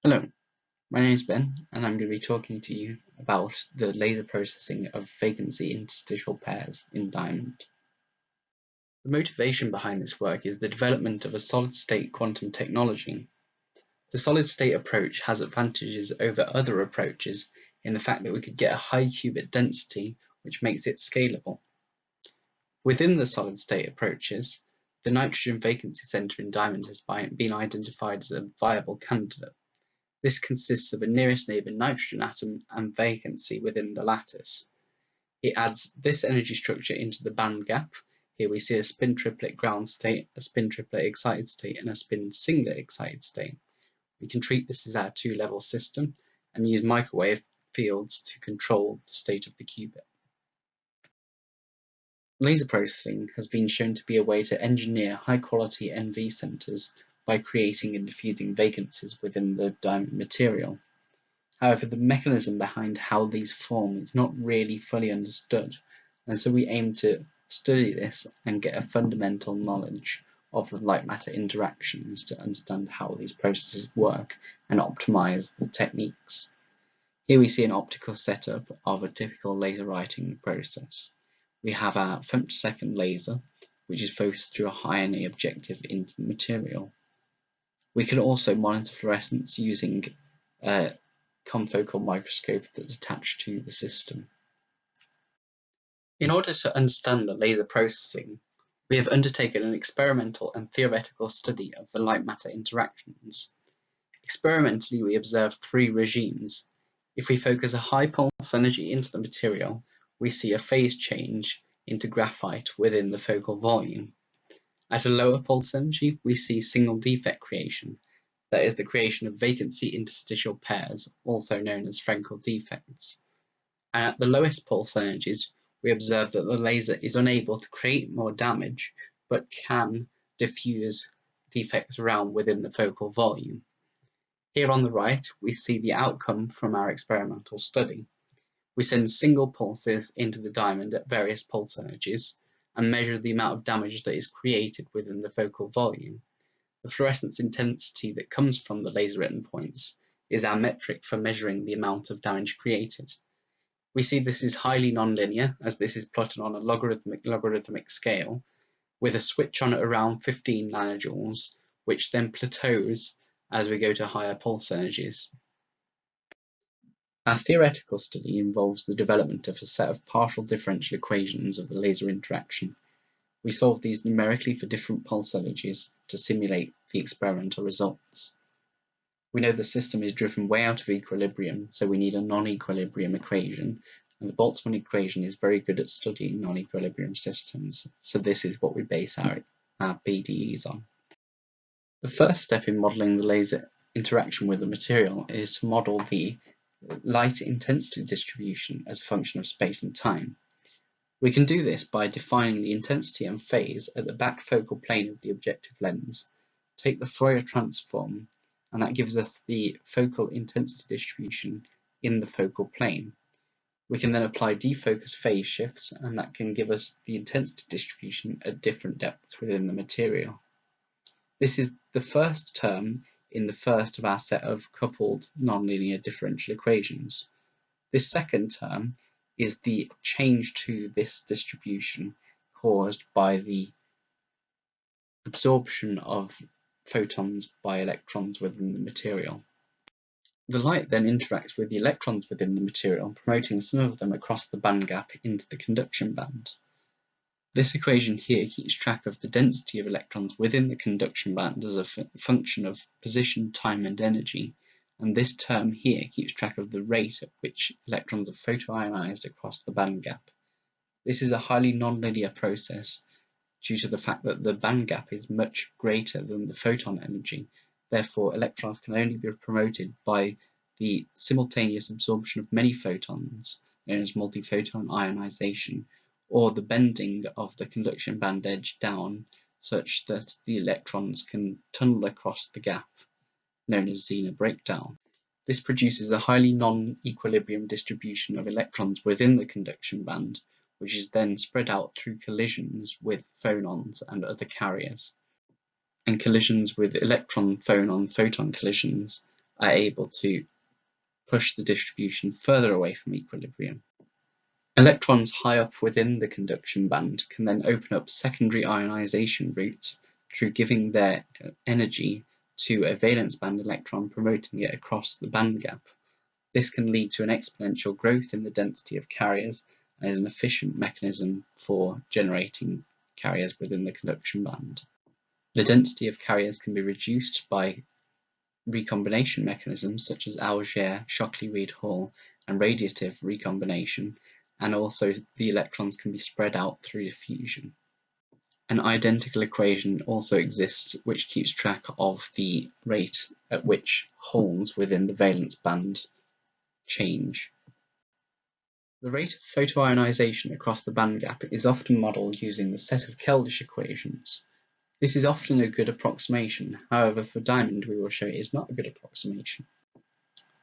Hello, my name is Ben, and I'm going to be talking to you about the laser processing of vacancy-interstitial pairs in diamond. The motivation behind this work is the development of a solid-state quantum technology. The solid-state approach has advantages over other approaches in the fact that we could get a high qubit density, which makes it scalable. Within the solid-state approaches, the nitrogen vacancy center in diamond has been identified as a viable candidate. This consists of a nearest neighbor nitrogen atom and vacancy within the lattice. It adds this energy structure into the band gap. Here we see a spin triplet ground state, a spin triplet excited state, and a spin singlet excited state. We can treat this as our two-level system and use microwave fields to control the state of the qubit. Laser processing has been shown to be a way to engineer high-quality NV centers by creating and diffusing vacancies within the diamond material. However, the mechanism behind how these form is not really fully understood, and so we aim to study this and get a fundamental knowledge of the light-matter interactions to understand how these processes work and optimize the techniques. Here we see an optical setup of a typical laser writing process. We have our femtosecond laser, which is focused through a high-NA objective into the material. We can also monitor fluorescence using a confocal microscope that's attached to the system. In order to understand the laser processing, we have undertaken an experimental and theoretical study of the light-matter interactions. Experimentally, we observed three regimes. If we focus a high pulse energy into the material, we see a phase change into graphite within the focal volume. At a lower pulse energy, we see single defect creation, that is the creation of vacancy-interstitial pairs, also known as Frenkel defects. And at the lowest pulse energies, we observe that the laser is unable to create more damage, but can diffuse defects around within the focal volume. Here on the right, we see the outcome from our experimental study. We send single pulses into the diamond at various pulse energies and measure the amount of damage that is created within the focal volume. The fluorescence intensity that comes from the laser endpoints is our metric for measuring the amount of damage created. We see this is highly nonlinear, as this is plotted on a logarithmic scale, with a switch on at around 15 nanojoules, which then plateaus as we go to higher pulse energies. Our theoretical study involves the development of a set of partial differential equations of the laser interaction. We solve these numerically for different pulse energies to simulate the experimental results. We know the system is driven way out of equilibrium, so we need a non-equilibrium equation, and the Boltzmann equation is very good at studying non-equilibrium systems, so this is what we base our BDEs on. The first step in modeling the laser interaction with the material is to model the light intensity distribution as a function of space and time. We can do this by defining the intensity and phase at the back focal plane of the objective lens, take the Fourier transform, and that gives us the focal intensity distribution in the focal plane. We can then apply defocus phase shifts, and that can give us the intensity distribution at different depths within the material. This is the first term in the first of our set of coupled nonlinear differential equations. This second term is the change to this distribution caused by the absorption of photons by electrons within the material. The light then interacts with the electrons within the material, promoting some of them across the band gap into the conduction band. This equation here keeps track of the density of electrons within the conduction band as a function of position, time, and energy. And this term here keeps track of the rate at which electrons are photoionized across the band gap. This is a highly nonlinear process due to the fact that the band gap is much greater than the photon energy. Therefore, electrons can only be promoted by the simultaneous absorption of many photons, known as multiphoton ionization, or the bending of the conduction band edge down such that the electrons can tunnel across the gap, known as Zener breakdown. This produces a highly non-equilibrium distribution of electrons within the conduction band, which is then spread out through collisions with phonons and other carriers. And collisions with electron-phonon-photon collisions are able to push the distribution further away from equilibrium. Electrons high up within the conduction band can then open up secondary ionization routes through giving their energy to a valence band electron, promoting it across the band gap. This can lead to an exponential growth in the density of carriers and is an efficient mechanism for generating carriers within the conduction band. The density of carriers can be reduced by recombination mechanisms such as Auger, Shockley-Reed-Hall, and radiative recombination, and also the electrons can be spread out through diffusion. An identical equation also exists which keeps track of the rate at which holes within the valence band change. The rate of photoionization across the band gap is often modelled using the set of Keldysh equations. This is often a good approximation, however for diamond we will show it is not a good approximation.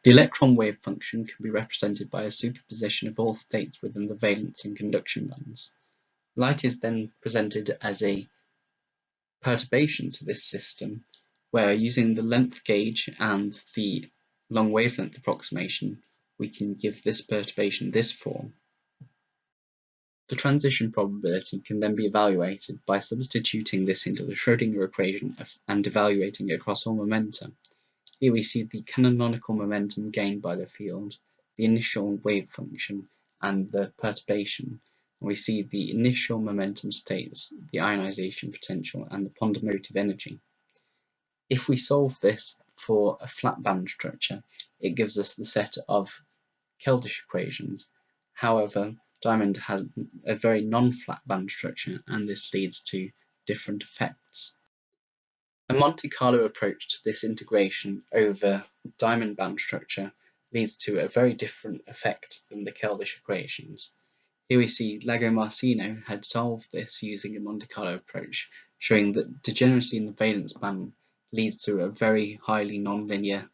The electron wave function can be represented by a superposition of all states within the valence and conduction bands. Light is then presented as a perturbation to this system, where using the length gauge and the long wavelength approximation, we can give this perturbation this form. The transition probability can then be evaluated by substituting this into the Schrödinger equation and evaluating it across all momenta. Here we see the canonical momentum gained by the field, the initial wave function, and the perturbation. And we see the initial momentum states, the ionization potential, and the Ponder motive energy. If we solve this for a flat band structure, it gives us the set of Keldysh equations. However, diamond has a very non-flat band structure, and this leads to different effects. A Monte Carlo approach to this integration over diamond band structure leads to a very different effect than the Keldysh equations. Here we see Lagomarsino had solved this using a Monte Carlo approach, showing that degeneracy in the valence band leads to a very highly nonlinear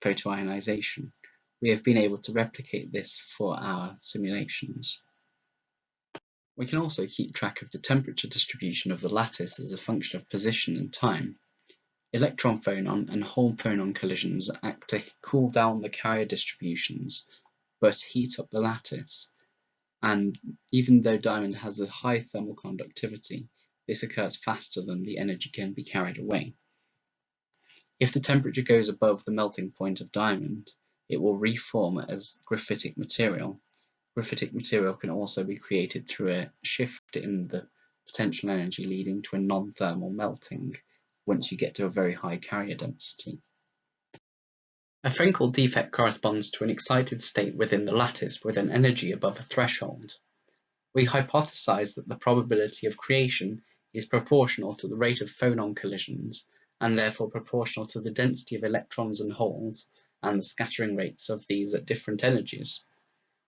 photoionization. We have been able to replicate this for our simulations. We can also keep track of the temperature distribution of the lattice as a function of position and time. Electron phonon and hole phonon collisions act to cool down the carrier distributions, but heat up the lattice. And even though diamond has a high thermal conductivity, this occurs faster than the energy can be carried away. If the temperature goes above the melting point of diamond, it will reform as graphitic material. Graphitic material can also be created through a shift in the potential energy, leading to a non-thermal melting once you get to a very high carrier density. A Frenkel defect corresponds to an excited state within the lattice with an energy above a threshold. We hypothesize that the probability of creation is proportional to the rate of phonon collisions, and therefore proportional to the density of electrons and holes, and the scattering rates of these at different energies.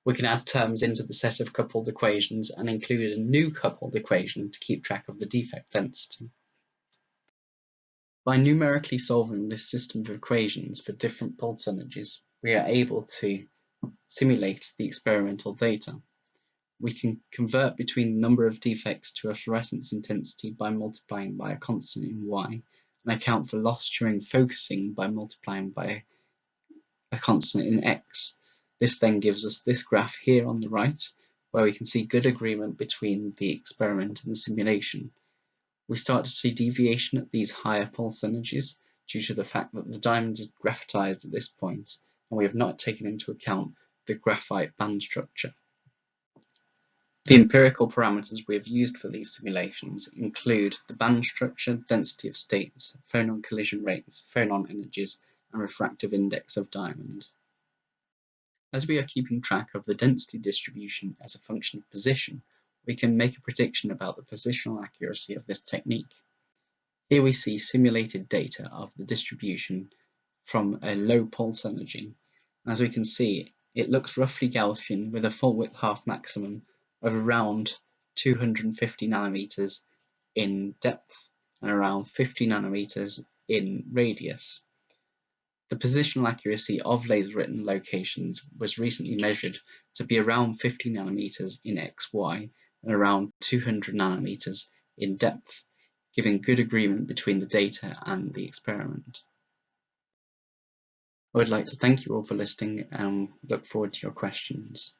We can add terms into the set of coupled equations and include a new coupled equation to keep track of the defect density. By numerically solving this system of equations for different pulse energies, we are able to simulate the experimental data. We can convert between the number of defects to a fluorescence intensity by multiplying by a constant in Y, and account for loss during focusing by multiplying by a constant in X. This then gives us this graph here on the right, where we can see good agreement between the experiment and the simulation. We start to see deviation at these higher pulse energies due to the fact that the diamond is graphitized at this point, and we have not taken into account the graphite band structure. The empirical parameters we have used for these simulations include the band structure, density of states, phonon collision rates, phonon energies, and refractive index of diamond. As we are keeping track of the density distribution as a function of position, we can make a prediction about the positional accuracy of this technique. Here we see simulated data of the distribution from a low pulse energy. As we can see, it looks roughly Gaussian with a full width half maximum of around 250 nanometers in depth and around 50 nanometers in radius. The positional accuracy of laser written locations was recently measured to be around 50 nanometers in XY and around 200 nanometers in depth, giving good agreement between the data and the experiment. I would like to thank you all for listening and look forward to your questions.